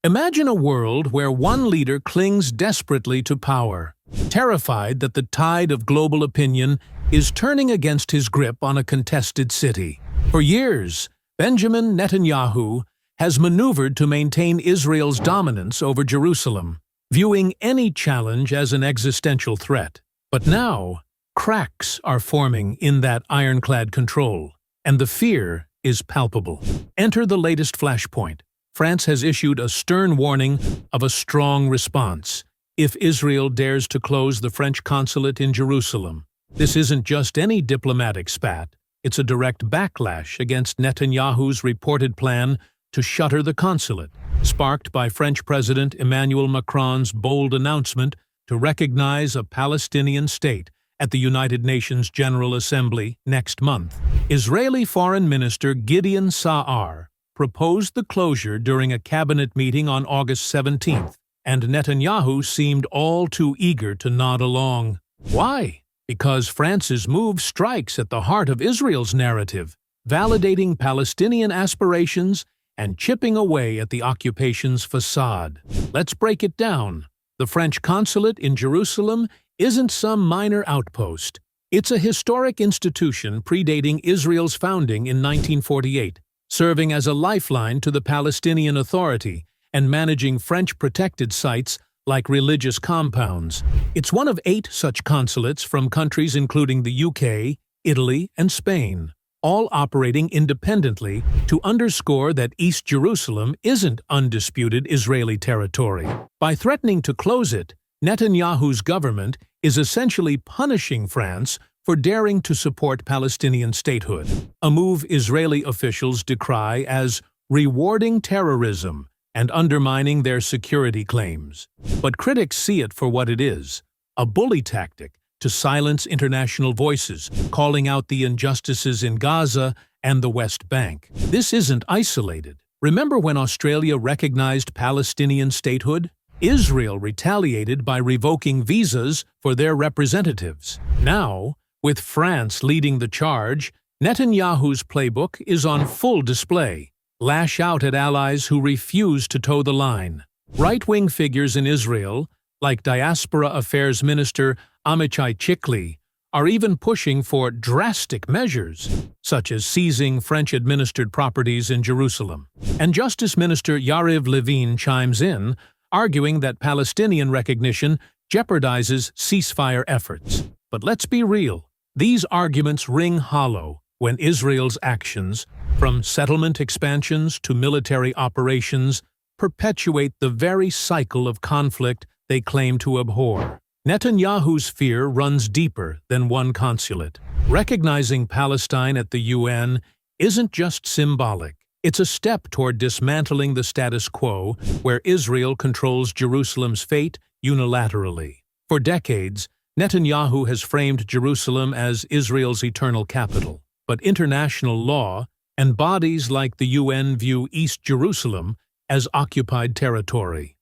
Imagine a world where one leader clings desperately to power, terrified that the tide of global opinion is turning against his grip on a contested city. For years, Benjamin Netanyahu has maneuvered to maintain Israel's dominance over Jerusalem, viewing any challenge as an existential threat. But now, cracks are forming in that ironclad control, and the fear is palpable. Enter the latest flashpoint. France has issued a stern warning of a strong response if Israel dares to close the French Consulate in Jerusalem. This isn't just any diplomatic spat, it's a direct backlash against Netanyahu's reported plan to shutter the consulate, sparked by French President Emmanuel Macron's bold announcement to recognize a Palestinian state at the United Nations General Assembly next month. Israeli Foreign Minister Gideon Sa'ar proposed the closure during a cabinet meeting on August 17th, and Netanyahu seemed all too eager to nod along. Why? Because France's move strikes at the heart of Israel's narrative, validating Palestinian aspirations and chipping away at the occupation's facade. Let's break it down. The French consulate in Jerusalem isn't some minor outpost. It's a historic institution predating Israel's founding in 1948, serving as a lifeline to the Palestinian Authority and managing French-protected sites like religious compounds. It's one of 8 such consulates from countries including the UK, Italy, and Spain, all operating independently to underscore that East Jerusalem isn't undisputed Israeli territory. By threatening to close it, Netanyahu's government is essentially punishing France for daring to support Palestinian statehood, a move Israeli officials decry as rewarding terrorism and undermining their security claims. But critics see it for what it is, a bully tactic to silence international voices, calling out the injustices in Gaza and the West Bank. This isn't isolated. Remember when Australia recognized Palestinian statehood? Israel retaliated by revoking visas for their representatives. Now, with France leading the charge, Netanyahu's playbook is on full display. Lash out at allies who refuse to toe the line. Right-wing figures in Israel, like Diaspora Affairs Minister Amichai Chikli, are even pushing for drastic measures, such as seizing French-administered properties in Jerusalem. And Justice Minister Yariv Levin chimes in, arguing that Palestinian recognition jeopardizes ceasefire efforts. But let's be real, these arguments ring hollow when Israel's actions, from settlement expansions to military operations, perpetuate the very cycle of conflict they claim to abhor. Netanyahu's fear runs deeper than one consulate. Recognizing Palestine at the UN isn't just symbolic. It's a step toward dismantling the status quo where Israel controls Jerusalem's fate unilaterally. For decades, Netanyahu has framed Jerusalem as Israel's eternal capital. But international law and bodies like the UN view East Jerusalem as occupied territory.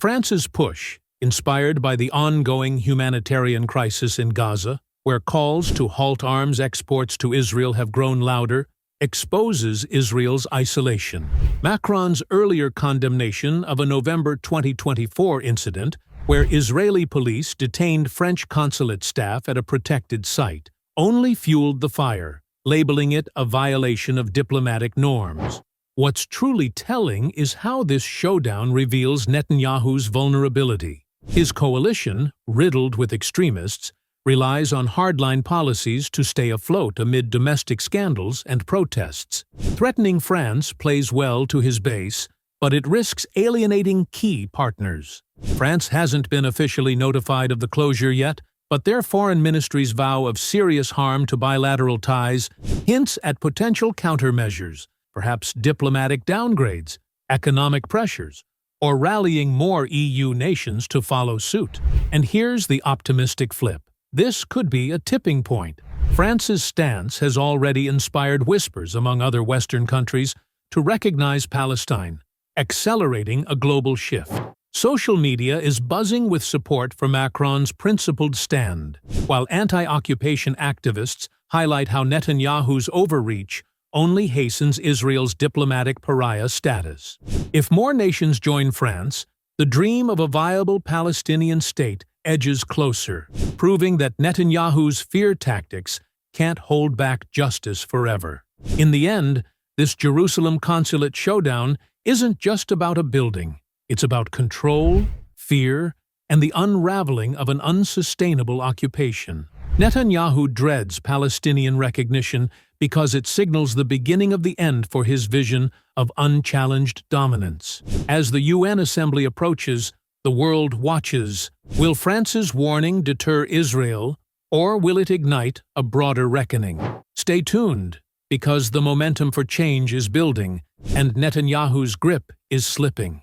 France's push, inspired by the ongoing humanitarian crisis in Gaza, where calls to halt arms exports to Israel have grown louder, exposes Israel's isolation. Macron's earlier condemnation of a November 2024 incident, where Israeli police detained French consulate staff at a protected site, only fueled the fire, labeling it a violation of diplomatic norms. What's truly telling is how this showdown reveals Netanyahu's vulnerability. His coalition, riddled with extremists, relies on hardline policies to stay afloat amid domestic scandals and protests. Threatening France plays well to his base, but it risks alienating key partners. France hasn't been officially notified of the closure yet, but their foreign ministry's vow of serious harm to bilateral ties hints at potential countermeasures, perhaps diplomatic downgrades, economic pressures, or rallying more EU nations to follow suit. And here's the optimistic flip. This could be a tipping point. France's stance has already inspired whispers among other Western countries to recognize Palestine, accelerating a global shift. Social media is buzzing with support for Macron's principled stand, while anti-occupation activists highlight how Netanyahu's overreach only hastens Israel's diplomatic pariah status. If more nations join France, the dream of a viable Palestinian state edges closer, proving that Netanyahu's fear tactics can't hold back justice forever. In the end, this Jerusalem consulate showdown isn't just about a building. It's about control, fear, and the unraveling of an unsustainable occupation. Netanyahu dreads Palestinian recognition because it signals the beginning of the end for his vision of unchallenged dominance. As the UN Assembly approaches, the world watches. Will France's warning deter Israel, or will it ignite a broader reckoning? Stay tuned, because the momentum for change is building, and Netanyahu's grip is slipping.